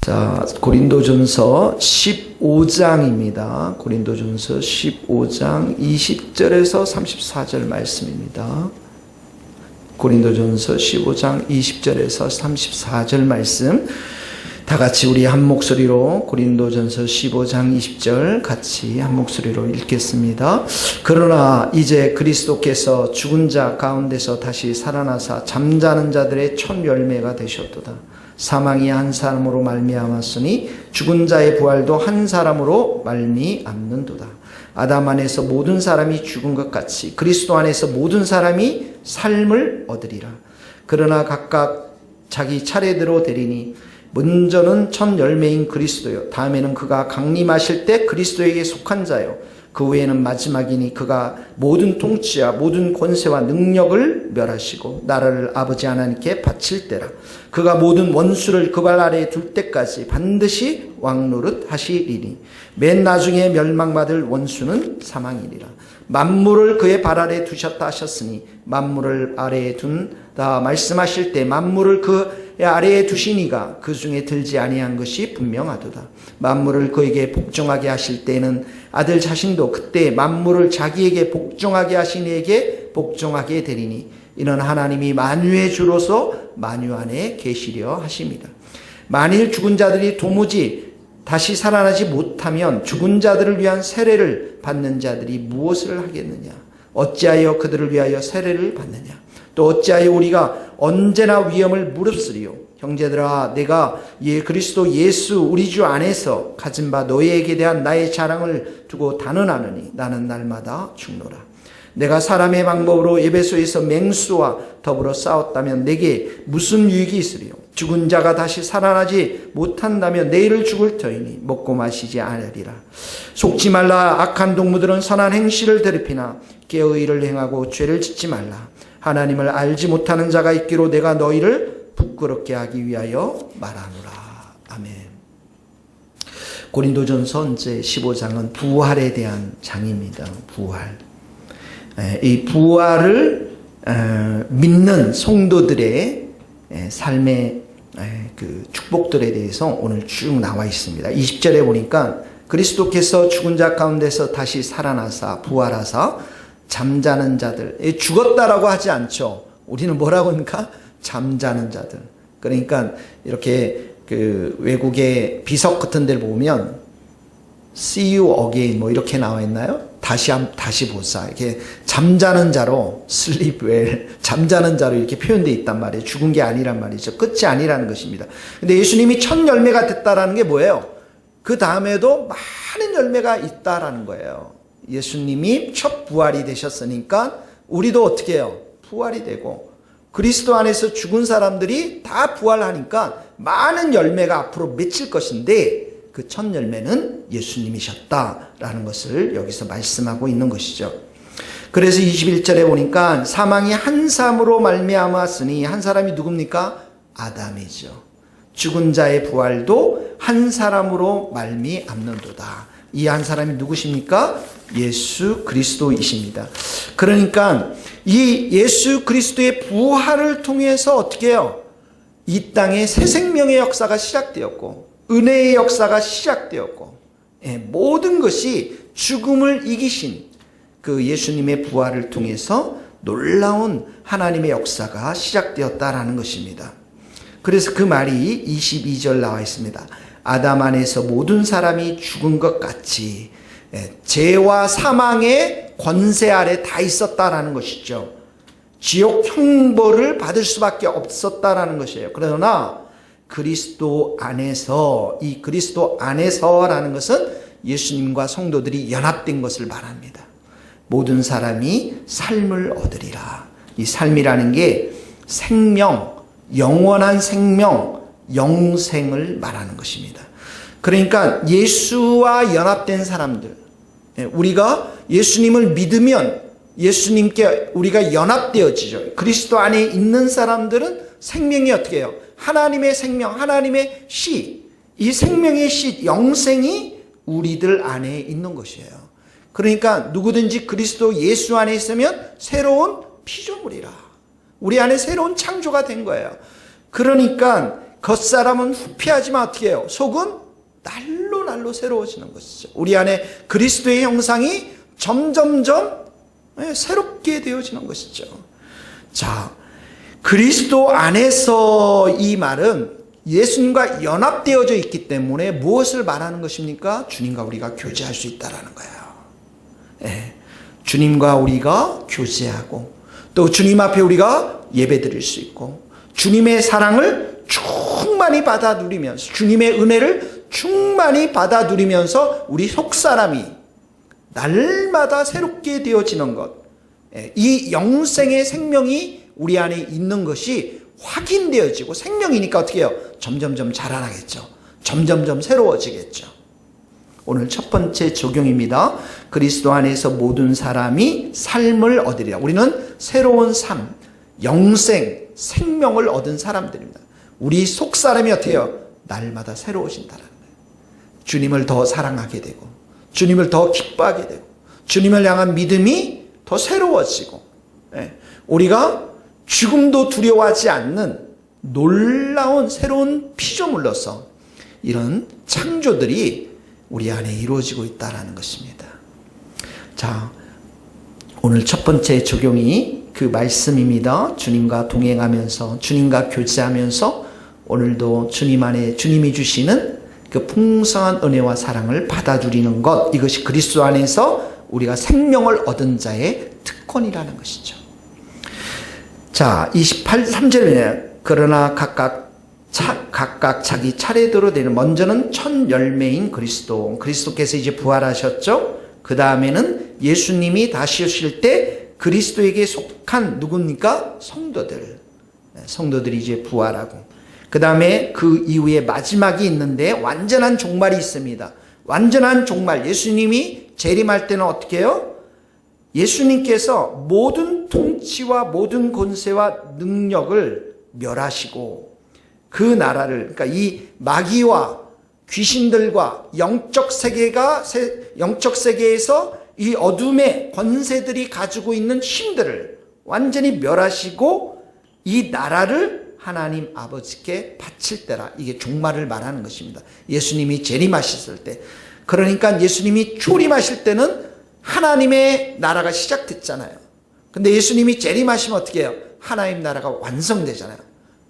자, 고린도전서 15장입니다. 고린도전서 15장 20절에서 34절 말씀입니다. 고린도전서 15장 20절에서 34절 말씀, 다 같이 우리 한 목소리로 고린도전서 15장 20절 같이 한 목소리로 읽겠습니다. 그러나 이제 그리스도께서 죽은 자 가운데서 다시 살아나사 잠자는 자들의 첫 열매가 되셨도다. 사망이 한 사람으로 말미암았으니 죽은 자의 부활도 한 사람으로 말미암는도다. 아담 안에서 모든 사람이 죽은 것 같이 그리스도 안에서 모든 사람이 삶을 얻으리라. 그러나 각각 자기 차례대로 되리니 먼저는 첫 열매인 그리스도요, 다음에는 그가 강림하실 때 그리스도에게 속한 자요, 그 후에는 마지막이니 그가 모든 통치와 모든 권세와 능력을 멸하시고 나라를 아버지 하나님께 바칠 때라. 그가 모든 원수를 그 발 아래에 둘 때까지 반드시 왕노릇 하시리니 맨 나중에 멸망받을 원수는 사망이니라. 만물을 그의 발 아래에 두셨다 하셨으니 만물을 아래에 둔다 말씀하실 때 만물을 그 아래에 두시니가 그 중에 들지 아니한 것이 분명하도다. 만물을 그에게 복종하게 하실 때는 아들 자신도 그때 만물을 자기에게 복종하게 하신 이에게 복종하게 되리니 이는 하나님이 만유의 주로서 만유 안에 계시려 하십니다. 만일 죽은 자들이 도무지 다시 살아나지 못하면 죽은 자들을 위한 세례를 받는 자들이 무엇을 하겠느냐? 어찌하여 그들을 위하여 세례를 받느냐? 또 어찌하여 우리가 언제나 위험을 무릅쓰리요? 형제들아, 내가 그리스도 예수 우리 주 안에서 가진 바 너희에게 대한 나의 자랑을 두고 단언하느니 나는 날마다 죽노라. 내가 사람의 방법으로 에베소에서 맹수와 더불어 싸웠다면 내게 무슨 유익이 있으리요? 죽은 자가 다시 살아나지 못한다면 내일을 죽을 터이니 먹고 마시지 않으리라. 속지 말라. 악한 동무들은 선한 행실을 더럽히나 깨의를 행하고 죄를 짓지 말라. 하나님을 알지 못하는 자가 있기로 내가 너희를 부끄럽게 하기 위하여 말하노라. 아멘. 고린도전서 이제 15장은 부활에 대한 장입니다. 부활. 이 부활을 믿는 성도들의 삶의 그 축복들에 대해서 오늘 쭉 나와 있습니다. 20절에 보니까 그리스도께서 죽은 자 가운데서 다시 살아나사 부활하사 잠자는 자들, 죽었다라고 하지 않죠. 우리는 뭐라고 합니까? 잠자는 자들. 그러니까 이렇게 그 외국의 비석 같은 데를 보면 see you again 뭐 이렇게 나와 있나요? 다시 보자. 이렇게 잠자는 자로 sleep well, 잠자는 자로 이렇게 표현되어 있단 말이에요. 죽은 게 아니란 말이죠. 끝이 아니라는 것입니다. 근데 예수님이 첫 열매가 됐다라는 게 뭐예요? 그 다음에도 많은 열매가 있다라는 거예요. 예수님이 첫 부활이 되셨으니까 우리도 어떻게 해요? 부활이 되고 그리스도 안에서 죽은 사람들이 다 부활하니까 많은 열매가 앞으로 맺힐 것인데 그 첫 열매는 예수님이셨다라는 것을 여기서 말씀하고 있는 것이죠. 그래서 21절에 보니까 사망이 한 사람으로 말미암았으니 한 사람이 누굽니까? 아담이죠. 죽은 자의 부활도 한 사람으로 말미암는도다. 이 한 사람이 누구십니까? 예수 그리스도이십니다. 그러니까 이 예수 그리스도의 부활을 통해서 어떻게 해요? 이 땅에 새 생명의 역사가 시작되었고 은혜의 역사가 시작되었고 모든 것이 죽음을 이기신 그 예수님의 부활을 통해서 놀라운 하나님의 역사가 시작되었다라는 것입니다. 그래서 그 말이 22절 나와 있습니다. 아담 안에서 모든 사람이 죽은 것 같이 죄와 사망의 권세 아래 다 있었다라는 것이죠. 지옥 형벌을 받을 수밖에 없었다라는 것이에요. 그러나 그리스도 안에서, 이 그리스도 안에서라는 것은 예수님과 성도들이 연합된 것을 말합니다. 모든 사람이 삶을 얻으리라. 이 삶이라는 게 생명, 영원한 생명, 영생을 말하는 것입니다. 그러니까 예수와 연합된 사람들, 우리가 예수님을 믿으면 예수님께 우리가 연합되어지죠. 그리스도 안에 있는 사람들은 생명이 어떻게 해요? 하나님의 생명, 하나님의 씨, 이 생명의 씨, 영생이 우리들 안에 있는 것이에요. 그러니까 누구든지 그리스도 예수 안에 있으면 새로운 피조물이라. 우리 안에 새로운 창조가 된 거예요. 그러니까 겉사람은 후피하지만 어떻게 해요? 속은 날로 새로워지는 것이죠. 우리 안에 그리스도의 형상이 점점점 새롭게 되어지는 것이죠. 자, 그리스도 안에서 이 말은 예수님과 연합되어져 있기 때문에 무엇을 말하는 것입니까? 주님과 우리가 교제할 수 있다라는 거예요. 예, 주님과 우리가 교제하고 또 주님 앞에 우리가 예배드릴 수 있고 주님의 사랑을 충만히 받아 누리면서 주님의 은혜를 충만히 받아 누리면서 우리 속사람이 날마다 새롭게 되어지는 것, 이 영생의 생명이 우리 안에 있는 것이 확인되어지고 생명이니까 어떻게 해요? 점점점 자라나겠죠. 점점점 새로워지겠죠. 오늘 첫 번째 적용입니다. 그리스도 안에서 모든 사람이 삶을 얻으리라. 우리는 새로운 삶, 영생, 생명을 얻은 사람들입니다. 우리 속사람이 어떻게 해요? 날마다 새로워진다는 거예요. 주님을 더 사랑하게 되고 주님을 더 기뻐하게 되고 주님을 향한 믿음이 더 새로워지고 우리가 죽음도 두려워하지 않는 놀라운 새로운 피조물로서 이런 창조들이 우리 안에 이루어지고 있다는 것입니다. 자, 오늘 첫 번째 적용이 그 말씀입니다. 주님과 동행하면서 주님과 교제하면서 오늘도 주님 안에 주님이 주시는 그 풍성한 은혜와 사랑을 받아들이는 것, 이것이 그리스도 안에서 우리가 생명을 얻은 자의 특권이라는 것이죠. 자, 3절에 그러나 각각 자기 차례대로 되는, 먼저는 첫 열매인 그리스도께서 이제 부활하셨죠. 그 다음에는 예수님이 다시 오실 때 그리스도에게 속한 누굽니까? 성도들이 이제 부활하고, 그 다음에 그 이후에 마지막이 있는데 완전한 종말이 있습니다. 완전한 종말, 예수님이 재림할 때는 어떻게 해요? 예수님께서 모든 통치와 모든 권세와 능력을 멸하시고 그 나라를, 그러니까 이 마귀와 귀신들과 영적 세계에서 이 어둠의 권세들이 가지고 있는 힘들을 완전히 멸하시고 이 나라를 하나님 아버지께 바칠 때라. 이게 종말을 말하는 것입니다. 예수님이 재림하셨을 때. 그러니까 예수님이 초림하실 때는 하나님의 나라가 시작됐잖아요. 근데 예수님이 재림하시면 어떻게 해요? 하나님 나라가 완성되잖아요.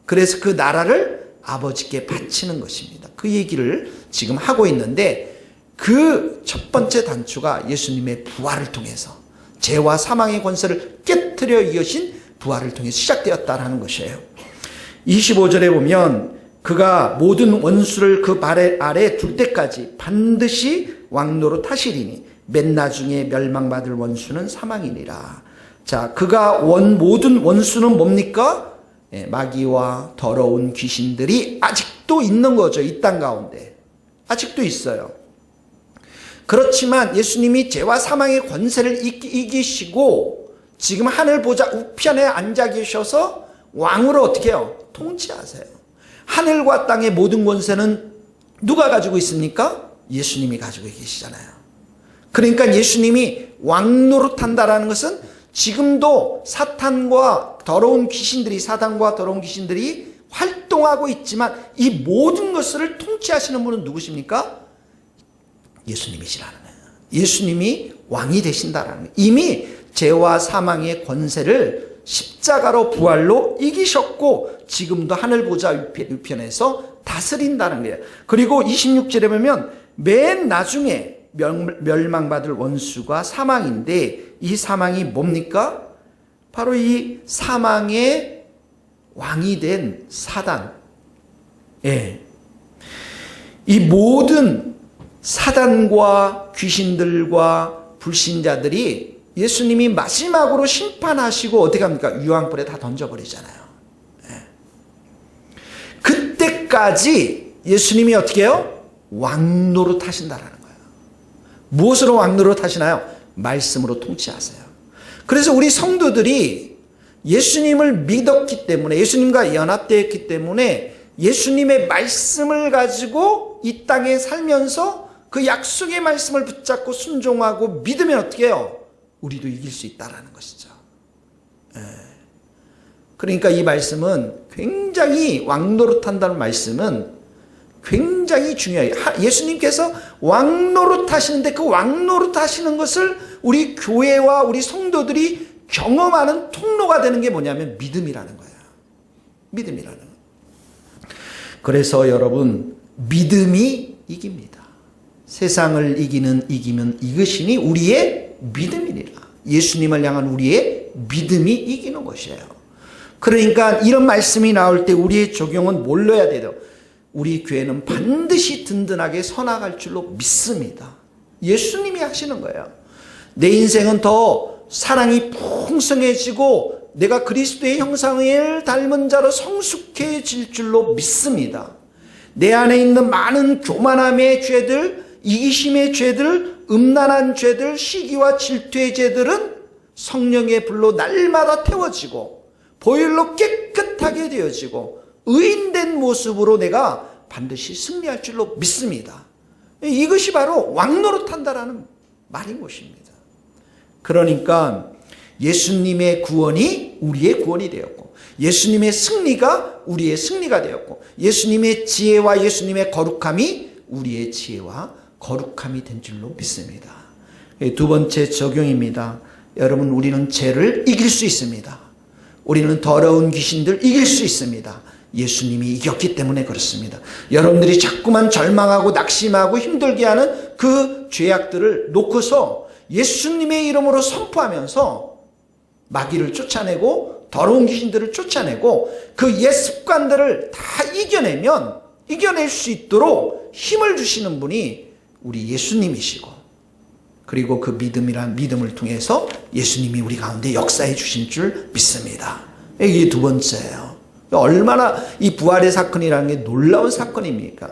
그래서 그 나라를 아버지께 바치는 것입니다. 그 얘기를 지금 하고 있는데, 그 첫 번째 단추가 예수님의 부활을 통해서 죄와 사망의 권세를 깨트려 이으신 부활을 통해 시작되었다는 것이에요. 25절에 보면 그가 모든 원수를 그 발 아래 둘 때까지 반드시 왕노로 타시리니 맨 나중에 멸망받을 원수는 사망이니라. 자, 그가 모든 원수는 뭡니까? 마귀와 더러운 귀신들이 아직도 있는 거죠. 이 땅 가운데 아직도 있어요. 그렇지만 예수님이 죄와 사망의 권세를 이기시고 지금 하늘 보좌 우편에 앉아 계셔서 왕으로 어떻게 해요? 통치하세요. 하늘과 땅의 모든 권세는 누가 가지고 있습니까? 예수님이 가지고 계시잖아요. 그러니까 예수님이 왕노릇한다라는 것은 지금도 사단과 더러운 귀신들이 활동하고 있지만 이 모든 것을 통치하시는 분은 누구십니까? 예수님이시라는 거예요. 예수님이 왕이 되신다라는 거예요. 이미 죄와 사망의 권세를 십자가로 부활로 이기셨고 지금도 하늘 보좌 우편에서 다스린다는 거예요. 그리고 26절에 보면 맨 나중에 멸망받을 원수가 사망인데, 이 사망이 뭡니까? 바로 이 사망의 왕이 된 사단. 이 모든 사단과 귀신들과 불신자들이 예수님이 마지막으로 심판하시고 어떻게 합니까? 유황불에 다 던져버리잖아요. 그때까지 예수님이 어떻게 해요? 왕노릇 하신다라는 거예요. 무엇으로 왕노릇 하시나요? 말씀으로 통치하세요. 그래서 우리 성도들이 예수님을 믿었기 때문에, 예수님과 연합되었기 때문에 예수님의 말씀을 가지고 이 땅에 살면서 그 약속의 말씀을 붙잡고 순종하고 믿으면 어떻게 해요? 우리도 이길 수 있다라는 것이죠. 그러니까 이 말씀은 굉장히 왕노릇한다는 말씀은 굉장히 중요해요. 예수님께서 왕노릇 하시는데 그 왕노릇 하시는 것을 우리 교회와 우리 성도들이 경험하는 통로가 되는 게 뭐냐면 믿음이라는 거예요. 믿음이라는 거예요. 그래서 여러분, 믿음이 이깁니다. 세상을 이기면 이것이니 우리의 믿음이니라. 예수님을 향한 우리의 믿음이 이기는 것이에요. 그러니까 이런 말씀이 나올 때 우리의 적용은 뭘로 해야 돼요? 우리 교회는 반드시 든든하게 서나갈 줄로 믿습니다. 예수님이 하시는 거예요. 내 인생은 더 사랑이 풍성해지고 내가 그리스도의 형상을 닮은 자로 성숙해질 줄로 믿습니다. 내 안에 있는 많은 교만함의 죄들, 이기심의 죄들, 음란한 죄들, 시기와 질투의 죄들은 성령의 불로 날마다 태워지고 보혈로 깨끗하게 되어지고 의인된 모습으로 내가 반드시 승리할 줄로 믿습니다. 이것이 바로 왕노릇한다라는 말인 것입니다. 그러니까 예수님의 구원이 우리의 구원이 되었고 예수님의 승리가 우리의 승리가 되었고 예수님의 지혜와 예수님의 거룩함이 우리의 지혜와 거룩함이 된 줄로 믿습니다. 두 번째 적용입니다. 여러분, 우리는 죄를 이길 수 있습니다. 우리는 더러운 귀신들 이길 수 있습니다. 예수님이 이겼기 때문에 그렇습니다. 여러분들이 자꾸만 절망하고 낙심하고 힘들게 하는 그 죄악들을 놓고서 예수님의 이름으로 선포하면서 마귀를 쫓아내고 더러운 귀신들을 쫓아내고 그 옛 습관들을 다 이겨낼 수 있도록 힘을 주시는 분이 우리 예수님이시고 그리고 그 믿음이란 믿음을 통해서 예수님이 우리 가운데 역사해 주신 줄 믿습니다. 이게 두 번째예요. 얼마나 이 부활의 사건이라는 게 놀라운 사건입니까?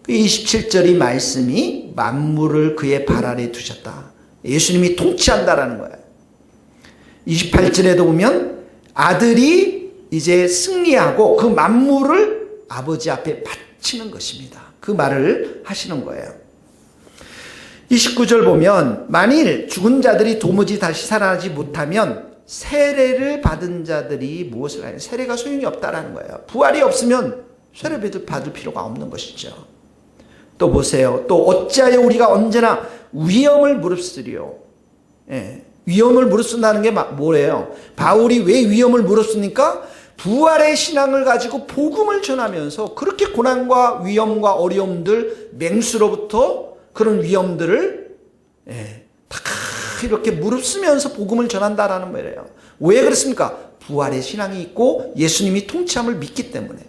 27절의 말씀이 만물을 그의 발 아래 두셨다. 예수님이 통치한다라는 거예요. 28절에도 보면 아들이 이제 승리하고 그 만물을 아버지 앞에 바치는 것입니다. 그 말을 하시는 거예요. 29절 보면 만일 죽은 자들이 도무지 다시 살아나지 못하면 세례를 받은 자들이 무엇을 하냐? 세례가 소용이 없다라는 거예요. 부활이 없으면 세례를 받을 필요가 없는 것이죠. 또 보세요. 또 어찌하여 우리가 언제나 위험을 무릅쓰리요? 위험을 무릅쓴다는 게 뭐예요? 바울이 왜 위험을 무릅쓰니까 부활의 신앙을 가지고 복음을 전하면서 그렇게 고난과 위험과 어려움들, 맹수로부터 그런 위험들을 다 이렇게 무릅쓰면서 복음을 전한다라는 말이에요. 왜 그렇습니까? 부활의 신앙이 있고 예수님이 통치함을 믿기 때문에.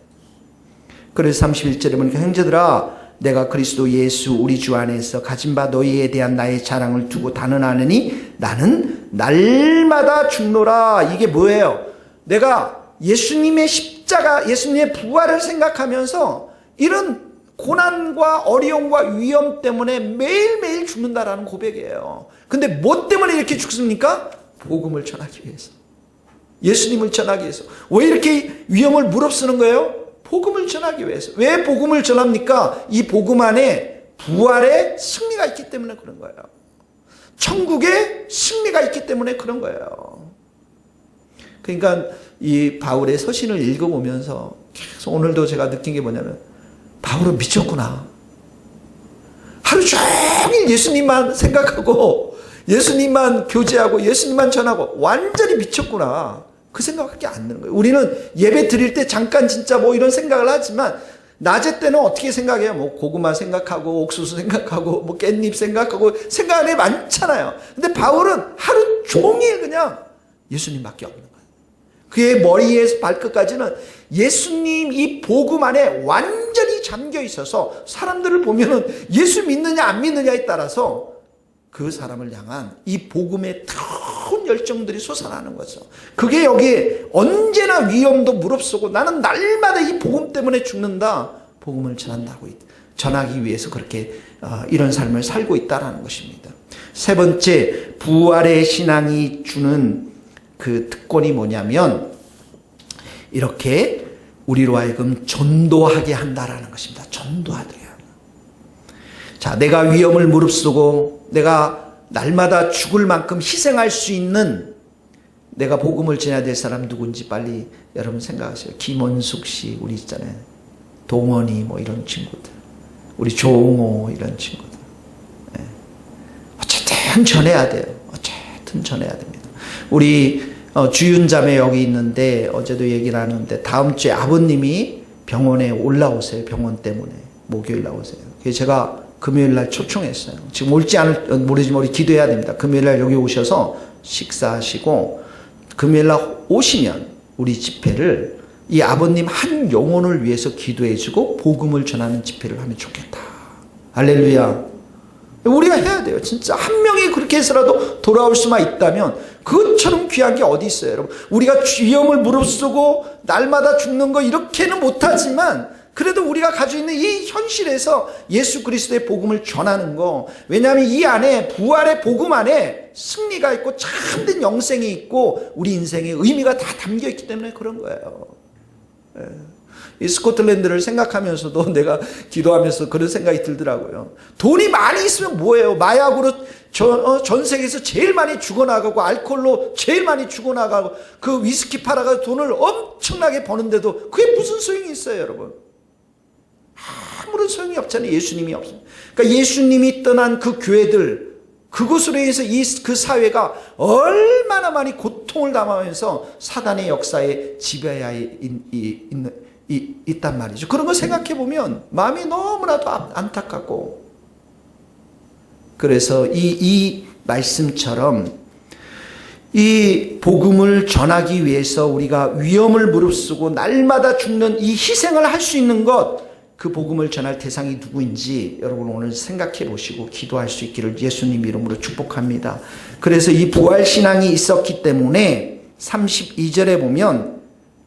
그래서 31절에 보니까 형제들아 내가 그리스도 예수 우리 주 안에서 가진 바 너희에 대한 나의 자랑을 두고 단언하느니 나는 날마다 죽노라. 이게 뭐예요? 내가 예수님의 십자가, 예수님의 부활을 생각하면서 이런 고난과 어려움과 위험 때문에 매일매일 죽는다라는 고백이에요. 근데 뭐 때문에 이렇게 죽습니까? 복음을 전하기 위해서. 예수님을 전하기 위해서. 왜 이렇게 위험을 무릅쓰는 거예요? 복음을 전하기 위해서. 왜 복음을 전합니까? 이 복음 안에 부활의 승리가 있기 때문에 그런 거예요. 천국의 승리가 있기 때문에 그런 거예요. 그러니까 이 바울의 서신을 읽어보면서 계속 오늘도 제가 느낀 게 뭐냐면 바울은 미쳤구나. 하루 종일 예수님만 생각하고 예수님만 교제하고 예수님만 전하고 완전히 미쳤구나. 그 생각밖에 안 드는 거예요. 우리는 예배 드릴 때 잠깐 진짜 뭐 이런 생각을 하지만 낮에 때는 어떻게 생각해요? 뭐 고구마 생각하고 옥수수 생각하고 뭐 깻잎 생각하고 생각하는 게 많잖아요. 근데 바울은 하루 종일 그냥 예수님밖에 없는 거예요. 그의 머리에서 발끝까지는 예수님 이 복음 안에 완전히 잠겨 있어서 사람들을 보면은 예수 믿느냐 안 믿느냐에 따라서 그 사람을 향한 이 복음의 뜨거운 열정들이 솟아나는 거죠. 그게 여기에 언제나 위험도 무릅쓰고 나는 날마다 이 복음 때문에 죽는다. 복음을 전하기 위해서 그렇게 이런 삶을 살고 있다는 것입니다. 세 번째, 부활의 신앙이 주는 그 특권이 뭐냐면 이렇게 우리로 하여금 전도하게 한다라는 것입니다. 전도하게. 자, 내가 위험을 무릅쓰고 내가 날마다 죽을 만큼 희생할 수 있는 내가 복음을 전해야 될 사람 누군지 빨리 여러분 생각하세요. 김원숙 씨, 우리 있잖아요. 동원이 뭐 이런 친구들. 우리 조홍호 이런 친구들. 네. 어쨌든 전해야 돼요. 어쨌든 전해야 됩니다. 우리 주윤자매 여기 있는데 어제도 얘기를 하는데 다음 주에 아버님이 병원에 올라오세요. 병원 때문에. 목요일 나오세요. 그래서 제가 금요일 날 초청했어요. 지금 올지 않을 모르지만 우리 기도해야 됩니다. 금요일 날 여기 오셔서 식사하시고 금요일 날 오시면 우리 집회를 이 아버님 한 영혼을 위해서 기도해주고 복음을 전하는 집회를 하면 좋겠다. 할렐루야. 우리가 해야 돼요. 진짜 한 명이 그렇게 해서라도 돌아올 수만 있다면 그것처럼 귀한 게 어디 있어요, 여러분. 우리가 위험을 무릅쓰고 날마다 죽는 거 이렇게는 못하지만 그래도 우리가 가지고 있는 이 현실에서 예수 그리스도의 복음을 전하는 거. 왜냐하면 이 안에 부활의 복음 안에 승리가 있고 참된 영생이 있고 우리 인생의 의미가 다 담겨 있기 때문에 그런 거예요. 이 스코틀랜드를 생각하면서도 내가 기도하면서 그런 생각이 들더라고요. 돈이 많이 있으면 뭐예요? 마약으로 전 세계에서 제일 많이 죽어나가고 알코올로 제일 많이 죽어나가고 그 위스키 팔아가지고 돈을 엄청나게 버는데도 그게 무슨 소용이 있어요, 여러분? 아무런 소용이 없잖아요. 예수님이 없어요. 그러니까 예수님이 떠난 그 교회들, 그것으로 인해서 그 사회가 얼마나 많이 고통을 당하면서 사단의 역사에 지배하에 있단 말이죠. 그런 거 생각해 보면 마음이 너무나도 안타깝고, 그래서 이 말씀처럼 이 복음을 전하기 위해서 우리가 위험을 무릅쓰고 날마다 죽는 이 희생을 할 수 있는 것, 그 복음을 전할 대상이 누구인지 여러분 오늘 생각해 보시고 기도할 수 있기를 예수님 이름으로 축복합니다. 그래서 이 부활신앙이 있었기 때문에 32절에 보면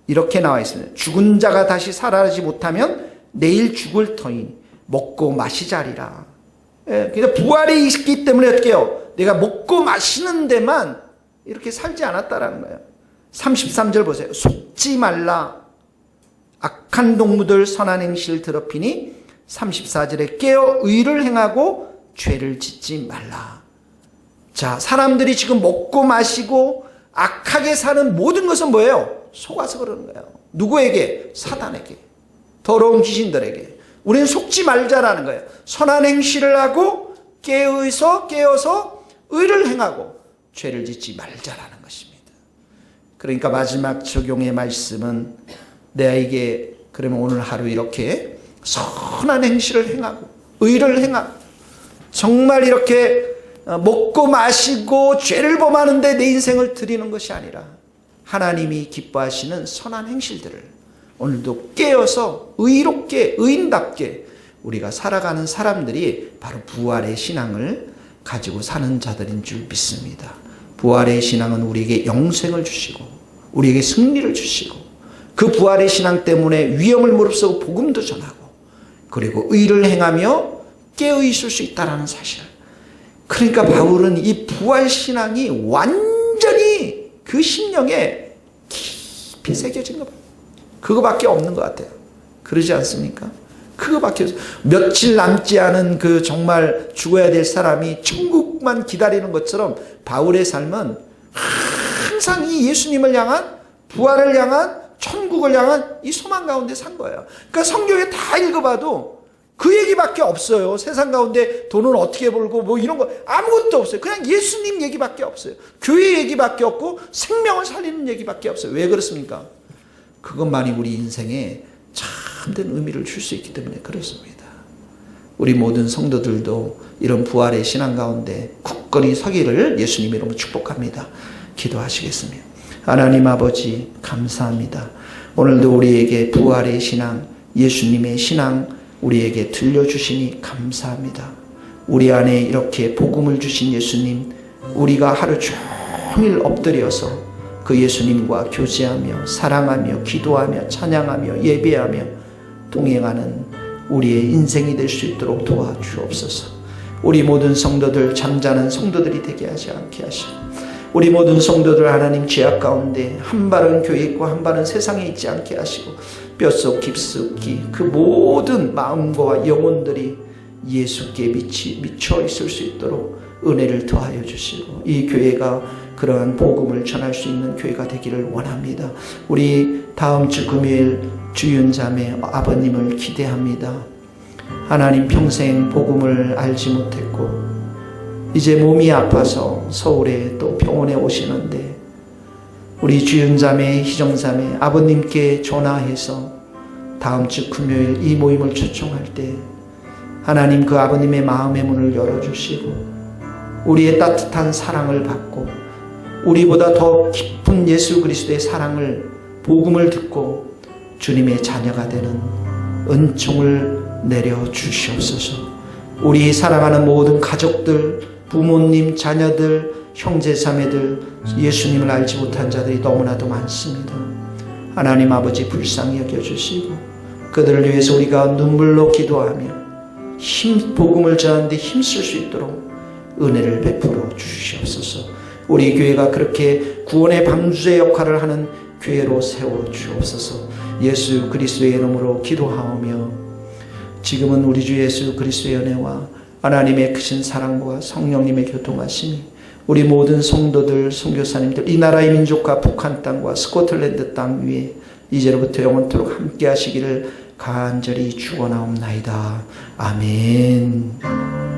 이렇게 나와 있습니다. 죽은 자가 다시 살아나지 못하면 내일 죽을 터이니 먹고 마시자리라. 그러니까 부활이 있기 때문에 어떻게 해요? 내가 먹고 마시는 데만 이렇게 살지 않았다라는 거예요. 33절 보세요. 속지 말라. 악한 동무들 선한 행실을 더럽히니 34절에 깨어 의를 행하고 죄를 짓지 말라. 자, 사람들이 지금 먹고 마시고 악하게 사는 모든 것은 뭐예요? 속아서 그러는 거예요. 누구에게? 사단에게. 더러운 귀신들에게. 우리는 속지 말자라는 거예요. 선한 행실을 하고 깨어서 의를 행하고 죄를 짓지 말자라는 것입니다. 그러니까 마지막 적용의 말씀은 내게 그러면 오늘 하루 이렇게 선한 행실을 행하고 의를 행하고 정말 이렇게 먹고 마시고 죄를 범하는데 내 인생을 드리는 것이 아니라 하나님이 기뻐하시는 선한 행실들을 오늘도 깨어서 의롭게 의인답게 우리가 살아가는 사람들이 바로 부활의 신앙을 가지고 사는 자들인 줄 믿습니다. 부활의 신앙은 우리에게 영생을 주시고 우리에게 승리를 주시고 그 부활의 신앙 때문에 위험을 무릅쓰고 복음도 전하고 그리고 의를 행하며 깨어 있을 수 있다는 사실. 그러니까 바울은 이 부활 신앙이 완전히 그 심령에 깊이 새겨진 것, 그거밖에 없는 것 같아요. 그러지 않습니까? 그거밖에 없어요. 며칠 남지 않은 그 정말 죽어야 될 사람이 천국만 기다리는 것처럼 바울의 삶은 항상 이 예수님을 향한 부활을 향한 천국을 향한 이 소망 가운데 산 거예요. 그러니까 성경에 다 읽어봐도 그 얘기밖에 없어요. 세상 가운데 돈을 어떻게 벌고 뭐 이런 거 아무것도 없어요. 그냥 예수님 얘기밖에 없어요. 교회 얘기밖에 없고 생명을 살리는 얘기밖에 없어요. 왜 그렇습니까? 그것만이 우리 인생에 참된 의미를 줄 수 있기 때문에 그렇습니다. 우리 모든 성도들도 이런 부활의 신앙 가운데 굳건히 서기를 예수님 이름으로 축복합니다. 기도하시겠습니다. 하나님 아버지 감사합니다. 오늘도 우리에게 부활의 신앙, 예수님의 신앙 우리에게 들려주시니 감사합니다. 우리 안에 이렇게 복음을 주신 예수님, 우리가 하루 종일 엎드려서 그 예수님과 교제하며 사랑하며 기도하며 찬양하며 예배하며 동행하는 우리의 인생이 될 수 있도록 도와주옵소서. 우리 모든 성도들 잠자는 성도들이 되게 하지 않게 하시고 우리 모든 성도들 하나님 죄악 가운데 한 발은 교회 있고 한 발은 세상에 있지 않게 하시고 뼛속 깊숙이 그 모든 마음과 영혼들이 예수께 미쳐 있을 수 있도록 은혜를 더하여 주시고 이 교회가 그러한 복음을 전할 수 있는 교회가 되기를 원합니다. 우리 다음 주 금요일 주윤자매 아버님을 기대합니다. 하나님 평생 복음을 알지 못했고 이제 몸이 아파서 서울에 또 병원에 오시는데 우리 주윤자매 희정자매 아버님께 전화해서 다음 주 금요일 이 모임을 초청할 때 하나님 그 아버님의 마음의 문을 열어주시고 우리의 따뜻한 사랑을 받고 우리보다 더 깊은 예수 그리스도의 사랑을 복음을 듣고 주님의 자녀가 되는 은총을 내려주시옵소서. 우리 사랑하는 모든 가족들, 부모님, 자녀들, 형제자매들, 예수님을 알지 못한 자들이 너무나도 많습니다. 하나님 아버지 불쌍히 여겨주시고 그들을 위해서 우리가 눈물로 기도하며 복음을 전하는데 힘쓸 수 있도록 은혜를 베풀어 주시옵소서. 우리 교회가 그렇게 구원의 방주의 역할을 하는 교회로 세워주옵소서. 예수 그리스도의 이름으로 기도하오며 지금은 우리 주 예수 그리스도의 은혜와 하나님의 크신 사랑과 성령님의 교통하심이 우리 모든 성도들, 선교사님들, 이 나라의 민족과 북한 땅과 스코틀랜드 땅 위에 이제로부터 영원토록 함께 하시기를 간절히 축원하옵나이다. 아멘.